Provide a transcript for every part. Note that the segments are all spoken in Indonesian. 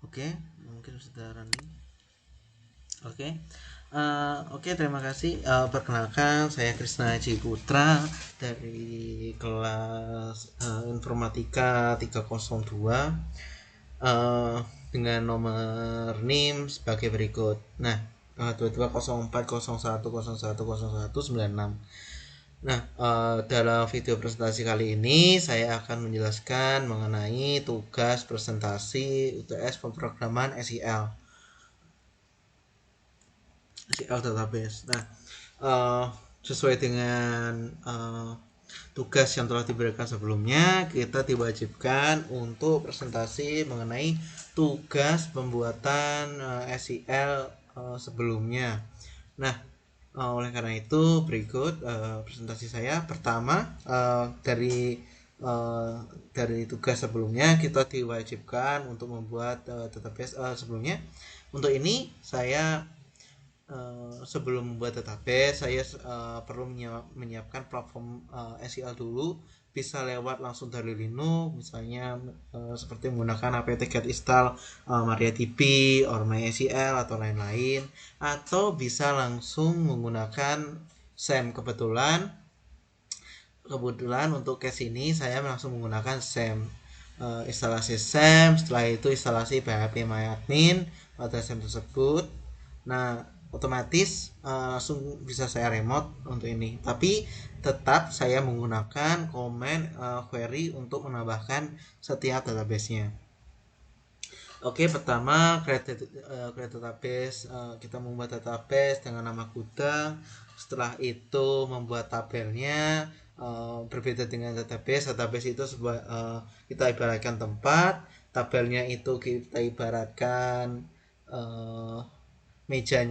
Oke, mungkin sudah running. Oke. Oke, terima kasih. Perkenalkan, saya Krisna Ciputra dari kelas Informatika 302 eh, dengan nomor NIM sebagai berikut. Nah, 220401010196. Nah, dalam video presentasi kali ini saya akan menjelaskan mengenai tugas presentasi UTS pemrograman SQL database. Nah, uh, sesuai dengan tugas yang telah diberikan sebelumnya, kita diwajibkan untuk presentasi mengenai tugas pembuatan SQL sebelumnya. Nah, oleh karena itu berikut presentasi saya. Pertama, dari tugas sebelumnya kita diwajibkan untuk membuat database sebelumnya. Untuk ini saya sebelum membuat database saya perlu menyiapkan platform SQL dulu, bisa lewat langsung dari Linux, misalnya seperti menggunakan apt get install MariaDB or MySQL atau lain-lain, atau bisa langsung menggunakan SAM. Kebetulan untuk case ini saya langsung menggunakan SAM. Instalasi SAM, setelah itu instalasi PHP MyAdmin pada SAM tersebut. Nah, otomatis langsung bisa saya remote untuk ini, tapi tetap saya menggunakan command query untuk menambahkan setiap database-nya. Oke, pertama create database. Kita membuat database dengan nama gudang. Setelah itu membuat tabelnya. Berbeda dengan database itu sebuah kita ibaratkan tempat, tabelnya itu kita ibaratkan meja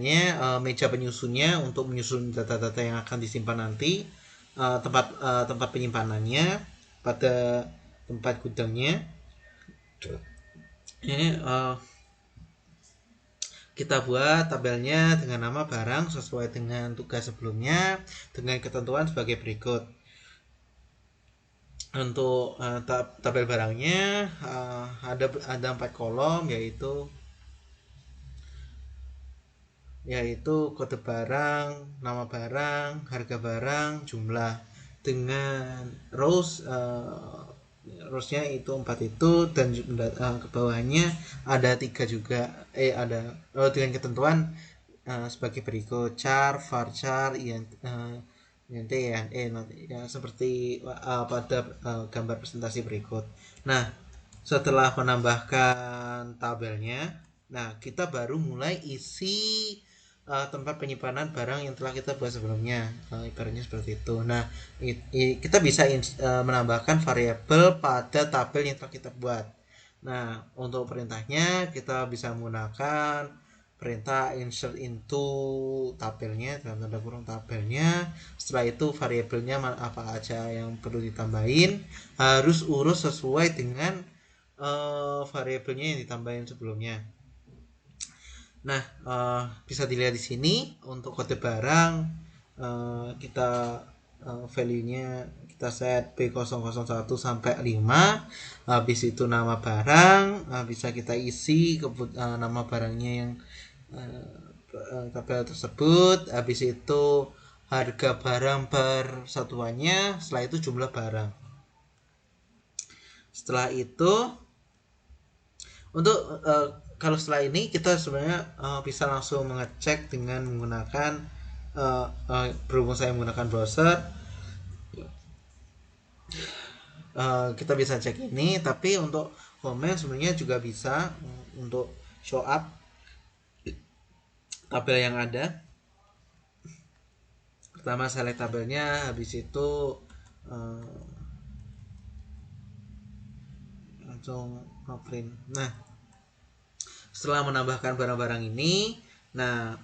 penyusunnya untuk menyusun data-data yang akan disimpan nanti, tempat penyimpanannya pada tempat gudangnya. Ini kita buat tabelnya dengan nama barang sesuai dengan tugas sebelumnya dengan ketentuan sebagai berikut. Untuk tabel barangnya ada 4 kolom, yaitu kode barang, nama barang, harga barang, jumlah, dengan rowsnya itu 4 itu, dan ke bawahnya ada 3 juga, ada dengan ketentuan sebagai berikut: char, varchar, int, ya, seperti pada gambar presentasi berikut. Nah, setelah menambahkan tabelnya, nah kita baru mulai isi tempat penyimpanan barang yang telah kita buat sebelumnya, ibaratnya seperti itu. Nah, kita bisa menambahkan variabel pada tabel yang telah kita buat. Nah, untuk perintahnya kita bisa menggunakan perintah insert into tabelnya, dalam tanda kurung tabelnya. Setelah itu variabelnya apa aja yang perlu ditambahin, harus urus sesuai dengan variabelnya yang ditambahin sebelumnya. Nah, bisa dilihat di sini untuk kode barang, kita value-nya kita set B001 sampai 5. Habis itu nama barang, bisa kita isi nama barangnya yang tabel tersebut. Habis itu harga barang per satuannya, setelah itu jumlah barang. Setelah itu untuk kalau setelah ini kita sebenarnya bisa langsung mengecek dengan menggunakan berhubung saya menggunakan browser, kita bisa cek ini. Tapi untuk komen sebenarnya juga bisa untuk show up tabel yang ada. Pertama select tabelnya, habis itu langsung print. Nah, setelah menambahkan barang-barang ini, nah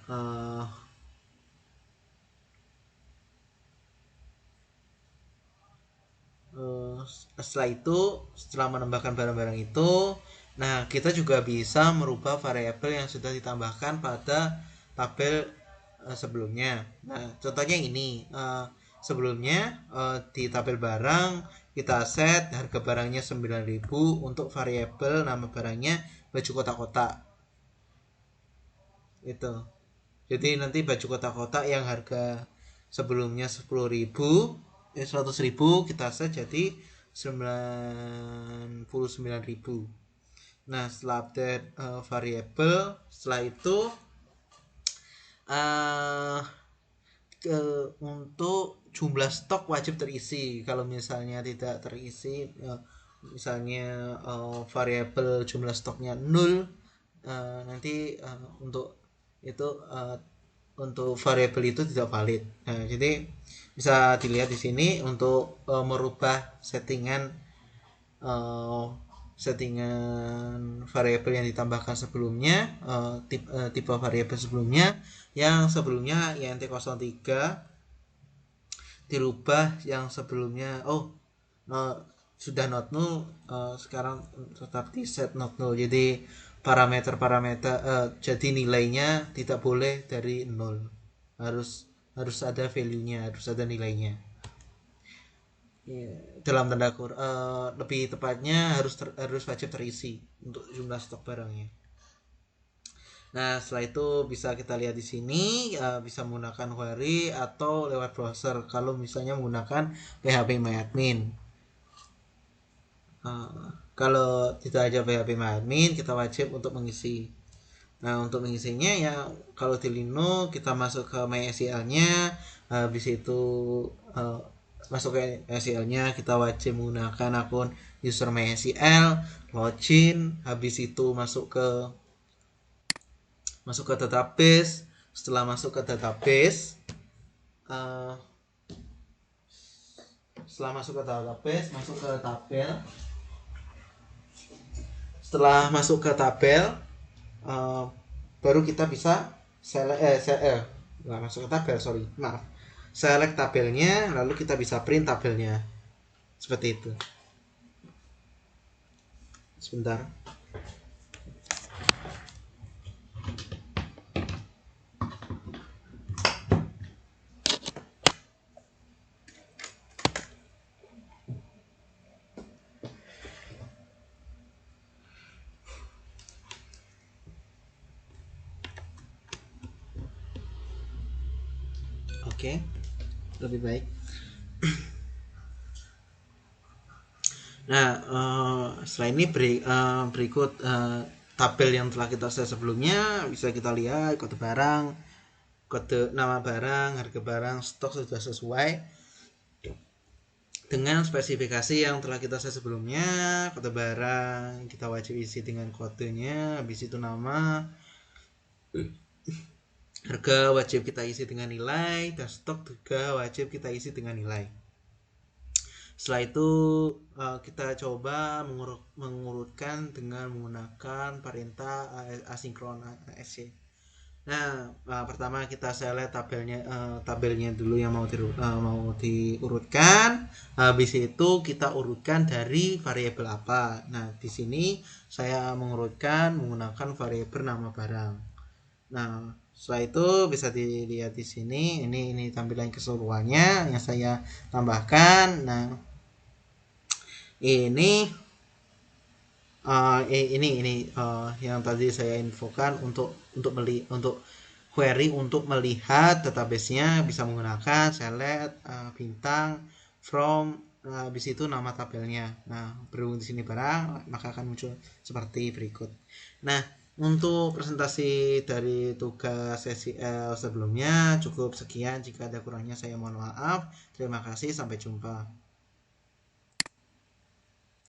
setelah menambahkan barang-barang itu, nah kita juga bisa merubah variabel yang sudah ditambahkan pada tabel sebelumnya. Nah, contohnya ini, sebelumnya di tabel barang kita set harga barangnya 9.000 untuk variabel nama barangnya baju kotak-kotak itu. Jadi nanti baju kotak-kotak yang harga sebelumnya 10.000 100.000 kita set jadi 99.000. Nah, setelah update variabel, setelah itu untuk jumlah stok wajib terisi. Kalau misalnya tidak terisi, misalnya variabel jumlah stoknya 0, nanti untuk itu untuk variabel itu tidak valid. Nah, jadi bisa dilihat di sini untuk merubah settingan variabel yang ditambahkan sebelumnya, tipe variabel sebelumnya yang sebelumnya int03 dirubah yang sebelumnya sudah not null, sekarang tetap di set not null. Jadi parameter jadi nilainya tidak boleh dari 0, harus ada value-nya, harus ada nilainya. Dalam tanda kurung, lebih tepatnya harus wajib terisi untuk jumlah stok barangnya. Nah, setelah itu bisa kita lihat di sini, bisa menggunakan query atau lewat browser kalau misalnya menggunakan phpMyAdmin. Kalau tidak ada phpMyAdmin, kita wajib untuk mengisi. Nah, untuk mengisinya ya kalau di Linux kita masuk ke MySQL-nya, habis itu masuk ke SQL-nya kita wajib menggunakan akun user MySQL, login, habis itu masuk ke database. Setelah masuk ke database, masuk ke tabel. Setelah masuk ke tabel, baru kita bisa masuk ke tabel, select tabelnya, lalu kita bisa print tabelnya seperti itu. Sebentar. Oke, lebih baik. Nah, setelah ini berikut tabel yang telah kita set sebelumnya. Bisa kita lihat kode barang, kode nama barang, harga barang, stok sudah sesuai dengan spesifikasi yang telah kita set sebelumnya. Kode barang kita wajib isi dengan kodenya, habis itu nama, harga wajib kita isi dengan nilai, dan stok juga wajib kita isi dengan nilai. Setelah itu kita coba mengurutkan dengan menggunakan perintah asinkron asc. Nah, pertama kita select tabelnya dulu yang mau diurutkan. Habis itu kita urutkan dari variabel apa. Nah, di sini saya mengurutkan menggunakan variabel nama barang. Nah, setelah itu bisa dilihat di sini. Ini tampilan keseluruhannya yang saya tambahkan. Nah, ini yang tadi saya infokan untuk query untuk melihat database-nya bisa menggunakan select bintang from, habis itu nama tabelnya. Nah, berhubung di sini barang, maka akan muncul seperti berikut. Nah, untuk presentasi dari tugas SQL sebelumnya cukup sekian. Jika ada kurangnya saya mohon maaf. Terima kasih, sampai jumpa.